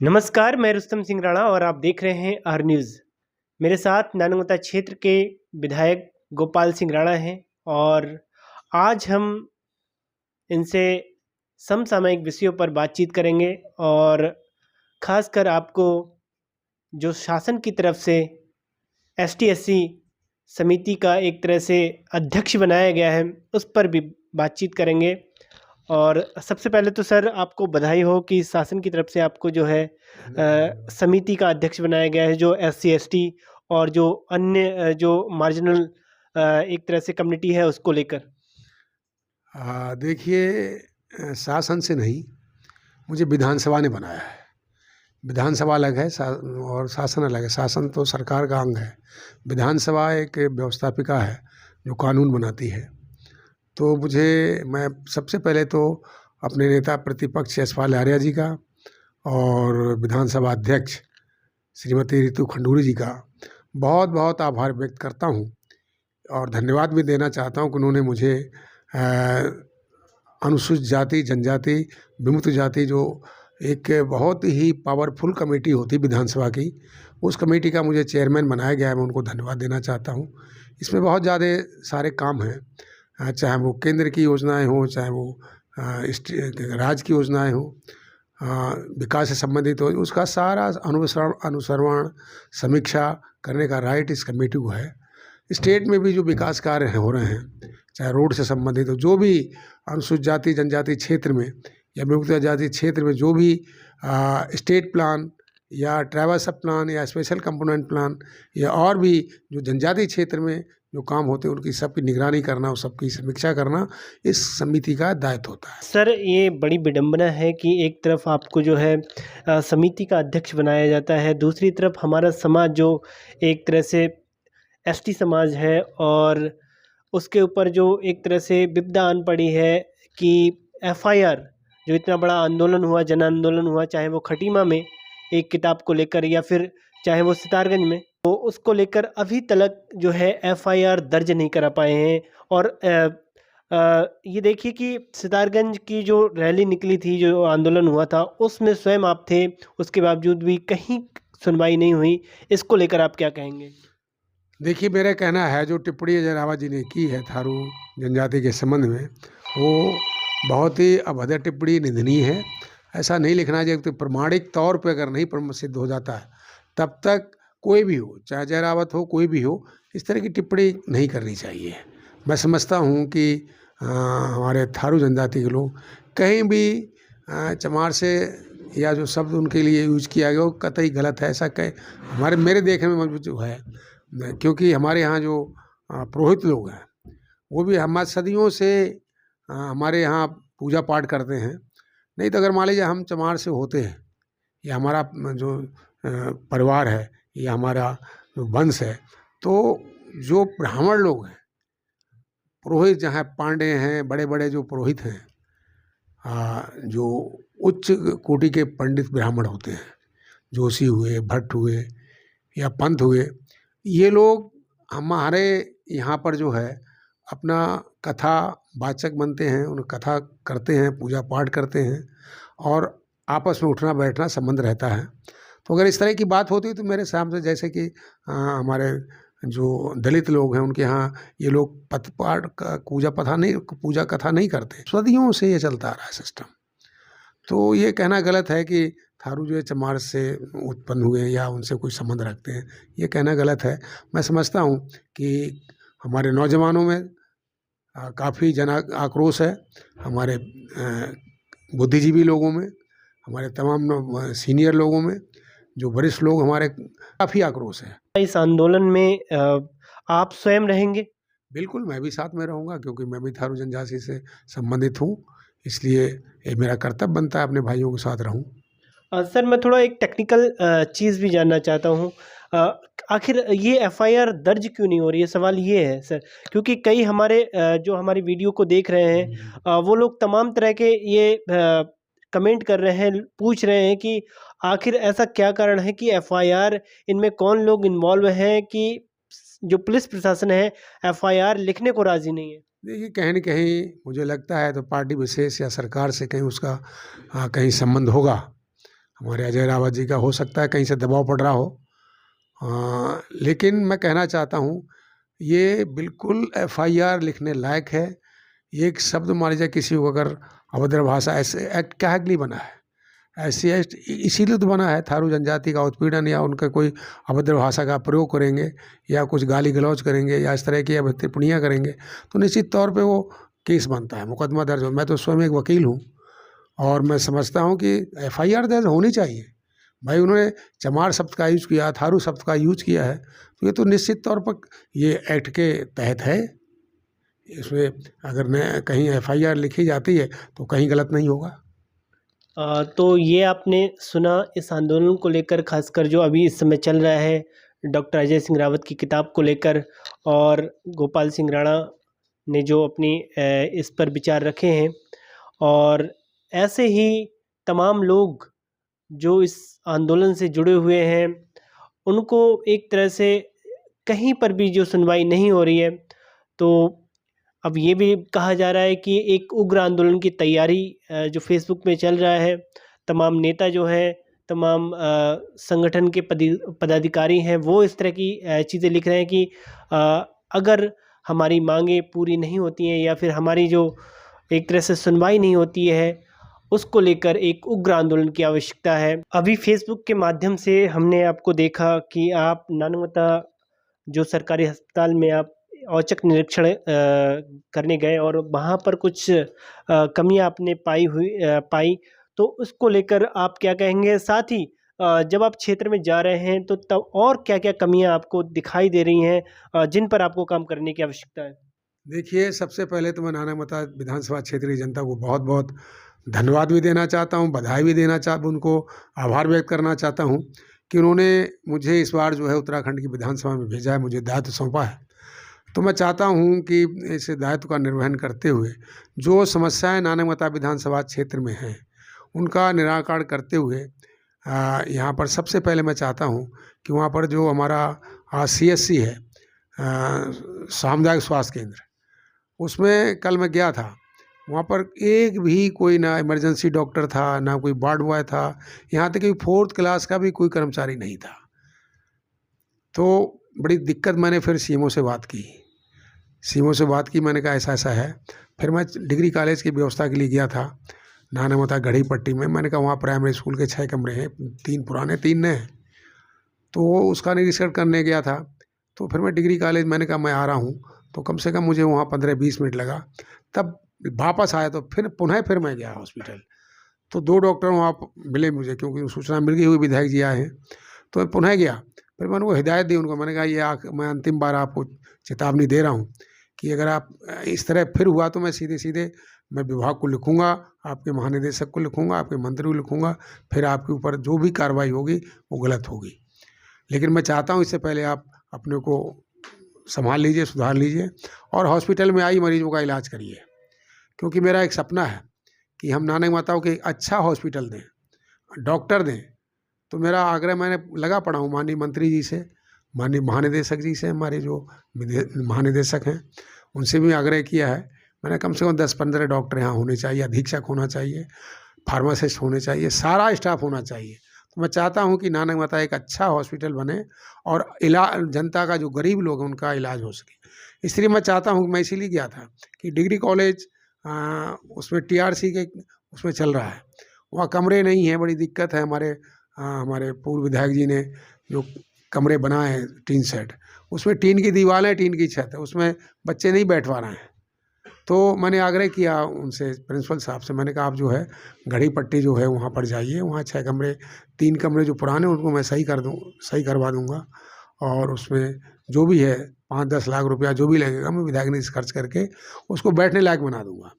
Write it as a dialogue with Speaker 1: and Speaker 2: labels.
Speaker 1: नमस्कार, मैं रुस्तम सिंह राणा और आप देख रहे हैं आर न्यूज़। मेरे साथ नानगंगा क्षेत्र के विधायक गोपाल सिंह राणा हैं और आज हम इनसे समसामयिक विषयों पर बातचीत करेंगे और ख़ासकर आपको जो शासन की तरफ से एसटी-एससी समिति का एक तरह से अध्यक्ष बनाया गया है, उस पर भी बातचीत करेंगे। और सबसे पहले तो सर आपको बधाई हो कि शासन की तरफ से आपको जो है समिति का अध्यक्ष बनाया गया है, जो एससी-एसटी और जो अन्य जो मार्जिनल एक तरह से कम्युनिटी है उसको लेकर।
Speaker 2: देखिए, शासन से नहीं, मुझे विधानसभा ने बनाया है। विधानसभा अलग है और शासन अलग है। शासन तो सरकार का अंग है। विधानसभा एक व्यवस्थापिका है जो कानून बनाती है। तो मैं सबसे पहले तो अपने नेता प्रतिपक्ष यशपाल आर्या जी का और विधानसभा अध्यक्ष श्रीमती रितु खंडूरी जी का बहुत बहुत आभार व्यक्त करता हूँ और धन्यवाद भी देना चाहता हूँ कि उन्होंने मुझे अनुसूचित जाति, जनजाति, विमुक्त जाति जो एक बहुत ही पावरफुल कमेटी होती विधानसभा की, उस कमेटी का मुझे चेयरमैन बनाया गया है। मैं उनको धन्यवाद देना चाहता हूँ। इसमें बहुत ज़्यादा सारे काम हैं, चाहे वो केंद्र की योजनाएं हों, चाहे वो राज्य की योजनाएं हों, विकास से संबंधित हो, उसका सारा अनुसरण समीक्षा करने का राइट इस कमेटी को है। स्टेट में भी जो विकास कार्य हो रहे हैं, चाहे रोड से संबंधित हो, जो भी अनुसूचित जाति जनजाति क्षेत्र में या विमुक्त जाति क्षेत्र में जो भी स्टेट प्लान या ट्राइबल सब प्लान या स्पेशल कंपोनेंट प्लान या और भी जो जनजाति क्षेत्र में जो काम होते हैं, उनकी सबकी निगरानी करना और सबकी समीक्षा करना इस समिति का दायित्व होता है।
Speaker 1: सर, ये बड़ी विडंबना है कि एक तरफ आपको जो है समिति का अध्यक्ष बनाया जाता है, दूसरी तरफ हमारा समाज जो एक तरह से एसटी समाज है और उसके ऊपर जो एक तरह से विपदा आन पड़ी है कि एफआईआर जो इतना बड़ा आंदोलन हुआ, जन आंदोलन हुआ, चाहे वो खटीमा में एक किताब को लेकर या फिर चाहे वो सितारगंज में, तो उसको लेकर अभी तक जो है एफआईआर दर्ज नहीं करा पाए हैं। और ये देखिए कि सितारगंज की जो रैली निकली थी, जो आंदोलन हुआ था, उसमें स्वयं आप थे, उसके बावजूद भी कहीं सुनवाई नहीं हुई। इसको लेकर आप क्या कहेंगे?
Speaker 2: देखिए, मेरा कहना है जो टिप्पणी अजय रावत जी ने की है थारू जनजाति के संबंध में, वो बहुत ही अभद्र टिप्पणी, निंदनीय है। ऐसा नहीं लिखना चाहिए। तो प्रमाणिक तौर पे अगर नहीं सिद्ध हो जाता है, तब तक कोई भी हो, चाहे अजय रावत हो, कोई भी हो, इस तरह की टिप्पणी नहीं करनी चाहिए। मैं समझता हूँ कि हमारे थारू जनजाति के लोग कहीं भी चमार से या जो शब्द उनके लिए यूज किया गया वो कतई गलत है। ऐसा मेरे देखने में मजबूत जो है, क्योंकि हमारे यहाँ जो पुरोहित लोग हैं, वो भी हमारे सदियों से हमारे यहाँ पूजा पाठ करते हैं। नहीं तो अगर मान लीजिए हम चमार से होते हैं या हमारा जो परिवार है या हमारा जो वंश है, तो जो ब्राह्मण लोग हैं, पुरोहित जहाँ पांडे हैं, बड़े बड़े जो पुरोहित हैं, जो उच्च कोटि के पंडित ब्राह्मण होते हैं, जोशी हुए, भट्ट हुए या पंत हुए, ये लोग हमारे यहाँ पर जो है अपना कथा वाचक बनते हैं, उन कथा करते हैं, पूजा पाठ करते हैं और आपस में उठना बैठना संबंध रहता है। तो अगर इस तरह की बात होती है तो मेरे सामने जैसे कि हमारे जो दलित लोग हैं, उनके यहाँ ये लोग पथ पाठ का पूजा कथा नहीं करते। सदियों से ये चलता आ रहा है सिस्टम। तो ये कहना गलत है कि थारू जो है चमार से उत्पन्न हुए या उनसे कोई संबंध रखते हैं, ये कहना गलत है। मैं समझता हूँ कि हमारे नौजवानों में काफ़ी आक्रोश है, हमारे बुद्धिजीवी लोगों में, हमारे तमाम सीनियर लोगों में, जो वरिष्ठ लोग हमारे, काफ़ी आक्रोश है।
Speaker 1: इस आंदोलन में आप स्वयं रहेंगे?
Speaker 2: बिल्कुल, मैं भी साथ में रहूँगा, क्योंकि मैं भी थारू जनजाति से संबंधित हूँ। इसलिए ये मेरा कर्तव्य बनता है अपने भाइयों के साथ रहूँ।
Speaker 1: सर, मैं थोड़ा एक टेक्निकल चीज़ भी जानना चाहता हूँ। आखिर ये एफआईआर दर्ज क्यों नहीं हो रही है? सवाल ये है सर, क्योंकि कई हमारे जो हमारी वीडियो को देख रहे हैं, वो लोग तमाम तरह के ये कमेंट कर रहे हैं, पूछ रहे हैं कि आखिर ऐसा क्या कारण है कि एफआईआर इनमें कौन लोग इन्वॉल्व हैं कि जो पुलिस प्रशासन है एफआईआर लिखने को राज़ी नहीं है?
Speaker 2: देखिए, कहीं न कहीं मुझे लगता है तो पार्टी विशेष या सरकार से कहीं उसका कहीं संबंध होगा। हमारे अजय रावत जी का हो सकता है कहीं से दबाव पड़ रहा हो। लेकिन मैं कहना चाहता हूँ ये बिल्कुल एफआईआर लिखने लायक है। ये एक शब्द मान लीजिए किसी को अगर अभद्र भाषा, ऐसे एक्ट क्या के लिए बना है? ऐसी एक्ट इसीलिए तो बना है, थारू जनजाति का उत्पीड़न या उनका कोई अभद्र भाषा का प्रयोग करेंगे या कुछ गाली गलौज करेंगे या इस तरह की टिप्पणियाँ करेंगे तो निश्चित तौर पे वो केस बनता है, मुकदमा दर्ज हो। मैं तो स्वयं एक वकील हूँ और मैं समझता हूँ कि एफआईआर दर्ज होनी चाहिए। भाई उन्होंने चमार शब्द का यूज किया, थारू शब्द का यूज किया है तो ये तो निश्चित तौर पर ये एक्ट के तहत है। इसमें अगर न कहीं एफआईआर लिखी जाती है तो कहीं गलत नहीं होगा।
Speaker 1: तो ये आपने सुना इस आंदोलन को लेकर, खासकर जो अभी इस समय चल रहा है डॉक्टर अजय सिंह रावत की किताब को लेकर, और गोपाल सिंह राणा ने जो अपनी इस पर विचार रखे हैं। और ऐसे ही तमाम लोग जो इस आंदोलन से जुड़े हुए हैं उनको एक तरह से कहीं पर भी जो सुनवाई नहीं हो रही है, तो अब ये भी कहा जा रहा है कि एक उग्र आंदोलन की तैयारी जो फेसबुक में चल रहा है, तमाम नेता जो हैं, तमाम संगठन के पदाधिकारी हैं, वो इस तरह की चीज़ें लिख रहे हैं कि अगर हमारी मांगें पूरी नहीं होती हैं या फिर हमारी जो एक तरह से सुनवाई नहीं होती है, उसको लेकर एक उग्र आंदोलन की आवश्यकता है। अभी फेसबुक के माध्यम से हमने आपको देखा कि आप नानवता जो सरकारी अस्पताल में आप औचक निरीक्षण करने गए और वहाँ पर कुछ कमियाँ आपने पाई, तो उसको लेकर आप क्या कहेंगे? साथ ही जब आप क्षेत्र में जा रहे हैं तो तब और क्या-क्या कमियाँ आपको दिखाई दे रही हैं जिन पर आपको काम करने की आवश्यकता है?
Speaker 2: देखिए, सबसे पहले तो मैं नानामता विधानसभा क्षेत्र की जनता को बहुत-बहुत धन्यवाद भी देना चाहता हूँ, बधाई भी उनको आभार व्यक्त करना चाहता हूँ कि उन्होंने मुझे इस बार जो है उत्तराखंड की विधानसभा में भेजा है, मुझे दायित्व सौंपा है। तो मैं चाहता हूँ कि इस दायित्व का निर्वहन करते हुए जो समस्याएँ नानामता विधानसभा क्षेत्र में हैं, उनका निराकरण करते हुए यहाँ पर सबसे पहले मैं चाहता हूँ कि वहाँ पर जो हमारा सीएससी है, सामुदायिक स्वास्थ्य केंद्र, उसमें कल मैं गया था। वहाँ पर एक भी कोई ना इमरजेंसी डॉक्टर था, ना कोई वार्ड बॉय था, यहाँ तक कि 4th क्लास का भी कोई कर्मचारी नहीं था। तो बड़ी दिक्कत, मैंने फिर सीएमओ से बात की। मैंने कहा ऐसा-ऐसा है। फिर मैं डिग्री कॉलेज की व्यवस्था के लिए गया था नानामता गढ़ी पट्टी में। मैंने कहा वहाँ प्राइमरी स्कूल के 6 कमरे हैं, 3 पुराने 3 नए हैं। तो उसका निरीक्षण करने गया था। तो फिर मैं डिग्री कॉलेज, मैंने कहा मैं आ रहा हूँ, तो कम से कम मुझे वहाँ 15-20 मिनट लगा। तब वापस आया तो फिर मैं गया हॉस्पिटल। तो 2 डॉक्टर वहाँ मिले मुझे, क्योंकि सूचना मिल गई हुई विधायक जी आए हैं। तो मैं पुनः गया, फिर मैंने वो हिदायत दी उनको। मैंने कहा ये मैं अंतिम बार आपको चेतावनी दे रहा हूँ कि अगर आप इस तरह फिर हुआ तो मैं सीधे मैं विभाग को लिखूँगा, आपके महानिदेशक को लिखूँगा, आपके मंत्री को लिखूँगा, फिर आपके ऊपर जो भी कार्रवाई होगी वो गलत होगी। लेकिन मैं चाहता हूँ इससे पहले आप अपने को संभाल लीजिए, सुधार लीजिए और हॉस्पिटल में आई मरीजों का इलाज करिए। क्योंकि मेरा एक सपना है कि हम नानामाताओं को एक अच्छा हॉस्पिटल दें, डॉक्टर दें। तो मेरा आग्रह मैंने लगा पड़ा हूँ माननीय मंत्री जी से, माननीय महानिदेशक जी से, हमारे जो महानिदेशक हैं उनसे भी आग्रह किया है। मैंने कम से कम 10-15 डॉक्टर यहाँ होने चाहिए, अधीक्षक होना चाहिए, फार्मासिस्ट होने चाहिए, सारा स्टाफ होना चाहिए। तो मैं चाहता हूँ कि नानामाता एक अच्छा हॉस्पिटल बने और जनता का जो गरीब लोग हैं उनका इलाज हो सके। इसलिए मैं चाहता हूँ, मैं इसीलिए गया था कि डिग्री कॉलेज उसमें टीआरसी के उसमें चल रहा है, वहाँ कमरे नहीं हैं, बड़ी दिक्कत है। हमारे पूर्व विधायक जी ने जो कमरे बनाए हैं टीन सेट, उसमें टीन की दीवारें, टीन की छत है, उसमें बच्चे नहीं बैठ पा रहे हैं। तो मैंने आग्रह किया उनसे, प्रिंसिपल साहब से, मैंने कहा आप जो है गढ़ी पट्टी जो है वहाँ पर जाइए, वहाँ 6 कमरे, 3 कमरे जो पुराने उनको मैं सही करवा दूँगा और उसमें जो भी है 5-10 लाख रुपया जो भी लगेगा मैं विधायक निधि से खर्च करके उसको बैठने लायक बना दूँगा।